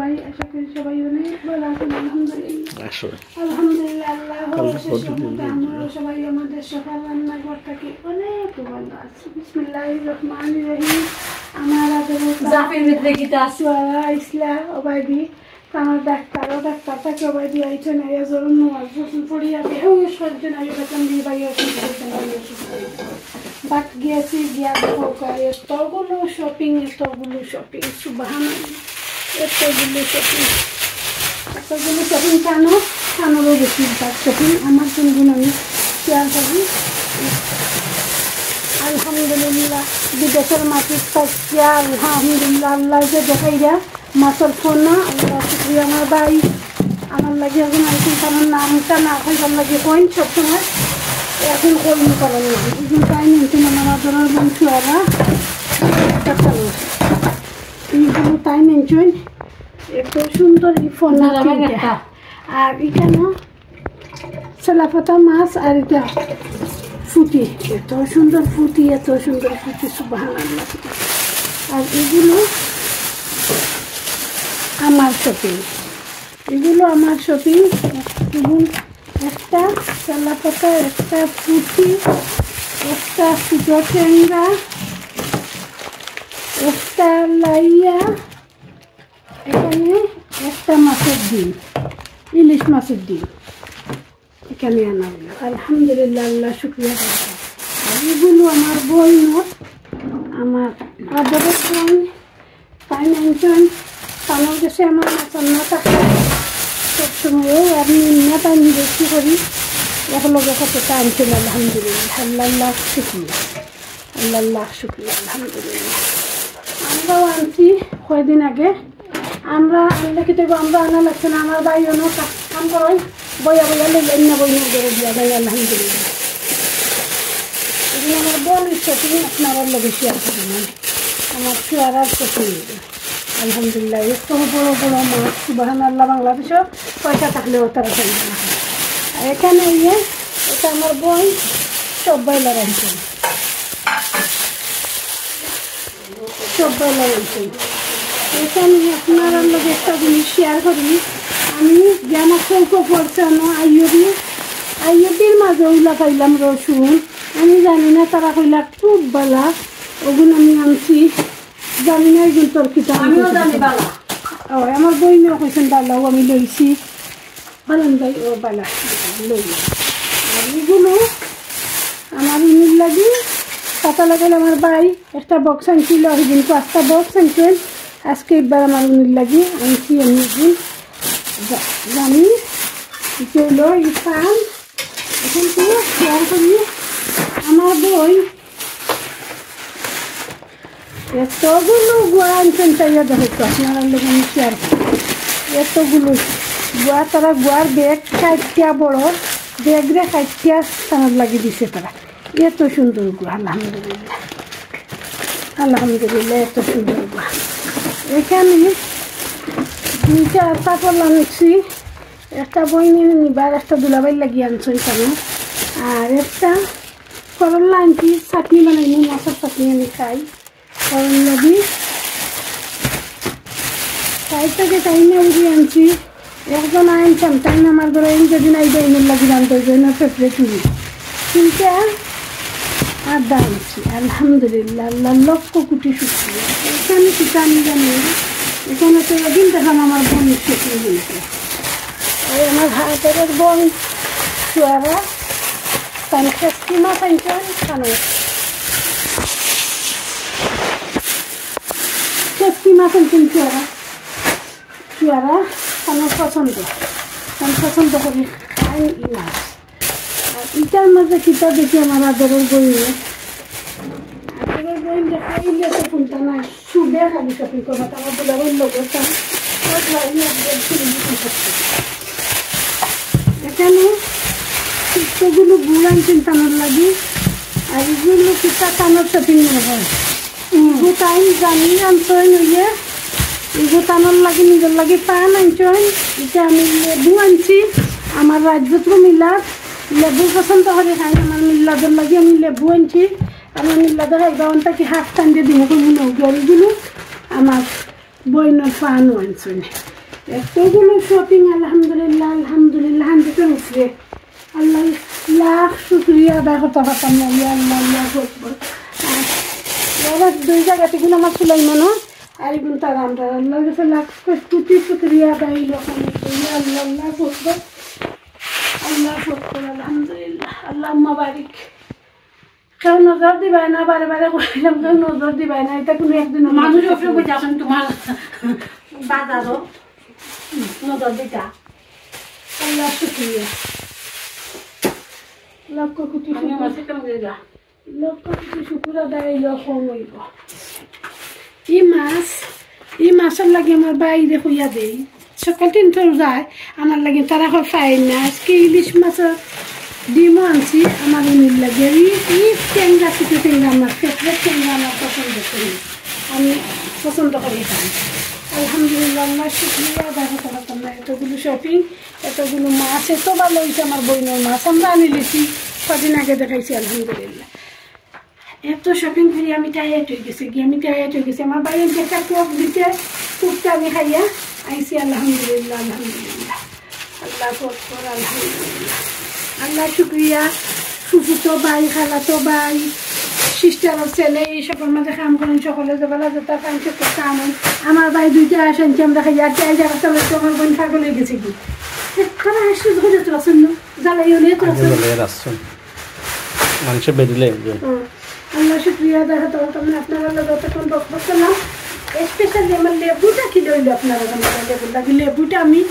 সবাই আশা করি সবাই অনেক ভালো আছেন আলহামদুলিল্লাহ আলহামদুলিল্লাহ আমরা সবাই আমাদের সকাল রান্নাঘর থেকে অনেক ভালো আছি বিসমিল্লাহির রহমানির রহিম আমার জাফির ভিতরে গিয়ে আসওয়ালা ইসলাম ওবাইদি আমার ডাক্তার তাকে ওবাইদি আইছেন আয়া জরুন ওয়াজুন পড়িয়া বেহুশ হচ্ছেন আয়া বেতন দিয়ে বাইরে বাট গিয়েছি গিয়া এতগুলো শপিং সুবহানাল্লাহ এতগুলো শপিং কানোরও বেশিরভাগ শপিং আমার জন্য আমি শেয়ার করি আলহামদুলিল্লাহ বিদেশের মাটির থাকিয়া আলহামদুলিল্লাহ আল্লাহ যে দেখাইয়া মাছের ফোনা আল্লাহ শুক্রিয়া আমার ভাই আমার লাগে এখন আইসি আমার নামটা না খাইবার লাগে কইন সবসময় এখন কইন করার লাগে এখন তাই নিয়েছেন আমার ধরার বংশীওয়ালা এইগুলো তাই নিয়েছেন এত সুন্দর এই ফোন আর এখানে তেলাপাতা মাছ আর এটা ফুটি এত সুন্দর ফুটি সুবহানাল্লাহ আর এগুলো আমার শপিং একটা তেলাপাতা একটা ফুটি একটা ফুটো ট্যাংরা একটা লাইয়া এখানে একটা মাছের ডিম ইলিশ মাছের ডিম এখানে আনাম আলহামদুলিল্লাহ আল্লাহ শুক্রিয়া আর এগুলো আমার বই নোট আমার আদরের বোন ফাইন্যান্সিয়াল আমার কাছে আমার না থাকে সবসময় আমি নিয়ে আমি বেশি করি একলগে কত টানছিল আলহামদুলিল্লাহ আল্লাহ শুক্রিয়া আলহামদুলিল্লাহ আমরাও আনছি কয়দিন আগে আমরা আনলে কি দেবো আমরা আনা লাগছে না আমার ভাই অন্য কাম করাই বইয়া বই করে দিয়া ভাই আলহামদুলিল্লাহ এগুলো আমার বল শপিং আপনারা লোকে শেয়ার করবেন আমার শেয়ারার শপিং আলহামদুলিল্লাহ এত বড় মাছ সুবহানাল্লাহ বাংলাদেশেও পয়সা থাকলেও তারা চলবে না আর এখানে এটা আমার বই সবাই লাগাইছেন এখানে আপনারা লোক একটা জিনিস শেয়ার করি আমি যে আমার চৌকো পড়ছানো আইয়বির মাঝে ওইলা পাইলাম রসুন আমি জানি না তারা কইলা খুব বালা ওগুলো আমি আনছি জানি না একজন তর্কিটা আমার বই মেয়ে কইছেন বালাও আমি লইছি বালান ভাই ও বালা লই আর এগুলো আমার ইমিল লাগি পাতা লাগাইলে আমার ভাই একটা বক্স আনছিল সেদিন 5টা বক্স আনছেন আজকে একবার আমার ইমিল লাগি আনছি আমি জানি হলো ইফান এখন তো শেয়ার করি আমার বই এতগুলো গোয়া আনছেন চাইয়া দেখো আপনারা লোক আমি শেয়ার করি এতগুলো গোয়া তারা গোয়ার ব্যাগ 60টা বড় ব্যাগরে 60টা স্থানত লাগিয়ে দিছে তারা এত সুন্দর গোয়া আলহামদুলিল্লাহ এত সুন্দর গোয়া এখানে 2টা কাপড় আনছি একটা বই নিয়ে নিবার একটা দুলাবাই লাগিয়ে আনছেন কেন আর একটা করল্লা আনছি চাটনি বানাইনি মাছের চাটনি আমি খাই লাগি তাইটাকে টাইমে উড়িয়ে আনছি একজন আনছাম টাইম আমার ঘরে যেদিন আইবে এমন লাগি রান্ধতে জন্য ফেভারিট উড়ি কিন্তু আদা আনছি আলহামদুলিল্লাহ আল্লাহ লক্ষ কোটি শুক্রিয়া এখানে কিছু আমি জানি এখানে তো একদিন দেখলাম আমার বোন শুক্রিয়া বলছে ওই আমার হাতের বোন চুয়ারা মাছ আনছেন কেন মাছ আনছেন চুয়ারা আমার পছন্দ করি খাই মাছ আর ইটার মাঝে কিতা দেখি আমার আদরের বই দেখাইলে তো কোনটা না সুবে খালি শপিং করবো আমার দুলাবের লোক এখানে এগুলো গুড় আনছেন টানোর লাগি আর এগুলো কিতা টানোর শপিং হয় টাইম জানি আনছেন ওইয়ে এগুলো টানোর লাগি নিজের লাগি পান আনছেন এটা আমি লেবু আনছি আমার রাজ্যত মিলাদ লেবু পছন্দ করে খাই আমার মিল্লাদের লাগে আমি লেবু আনছি আমার মিল্লাদের একদমটা কি হাফ টান দিয়ে দিব কোনো নৌকারিগুলো আমার বইনের পানও আনছেন এতগুলো শপিং আলহামদুলিল্লাহ আলহামদুলিল্লাহ 100-এর উপরে। আল্লাহ লাখ শুক্রিয়া আদায় করতে পারতাম না। আল্লাহ আল্লাহ আকবার। আর দুই জায়গাতে গুলো আমার সুলাইমানো আর এগুলো তার আমরা আল্লাহর কাছে লাখ কোটি শুক্রিয়া আদায় আল্লাহ আল্লাহ আকবার। আল্লাহ আকবার আলহামদুলিল্লাহ। আল্লাহুম্মা বারিক। কেউ নজর দিবাই না, বারে বারে বললাম কেউ নজর দিবাই না, এটা কোনো একদিন মানুষ আসেন তোমার বাজারও নজর দিতা। আল্লাহ শুক্রিয়া লক্ষ কোটি লক্ষ কোটি শুকুর আদায় কম হইব। এই মাছের লাগে আমার বাইরে হইয়া দেই সকাল 3টা যায় আমার লাগে তারা ফাইন না। আজকে ইলিশ মাছের ডিমও আনছি আমার উনির লাগে। এই ট্যাংরা শুধু ট্যাংরা আমার ফেভারিট ট্যাংরা আমার পছন্দ করি, আমি পছন্দ করি খাই। আলহামদুলিল্লাহ আল্লাহ শুক্রিয়া আদায় করতে পারতাম না। এতগুলো শপিং, এতগুলো মাছ, এত ভালো হয়েছে আমার বইনের মাছ। আমরা আনি লিছি কদিন আগে দেখাইছি আলহামদুলিল্লাহ। এত শপিং করি আমি টায়ার্ড হয়ে গেছি, আমি টায়ার্ড হয়ে গেছি। আমার বাইরে একটা কোক দিতে কুকটা আমি খাইয়া আইসি আলহামদুলিল্লাহ আলহামদুলিল্লাহ। আল্লাহ আকবার আলহামদুলিল্লাহ। আল্লাহ শুক্রিয়া। ফুফুতো ভাই, খালাতো ভাই, সিস্টারের ছেলে এই সকল মাঝে কাম করেন, সকলে বেলা যেটা পাইছে কাম। আমার ভাই 2টা আসেনছি আমরা খাইয়া চাই যারা চলে আমার বোন পাগল হয়ে গেছে কি খানা আসছে ধরে তো আসেন না জ্বালাই হলে তো আসেন মানুষে বেরিলে আল্লাহ শুক্রিয়া দেখা তো আপনারা যতক্ষণ বকবক করলাম। স্পেশালি আমার লেবুটা কি লইল আপনারা লেবুটা আমি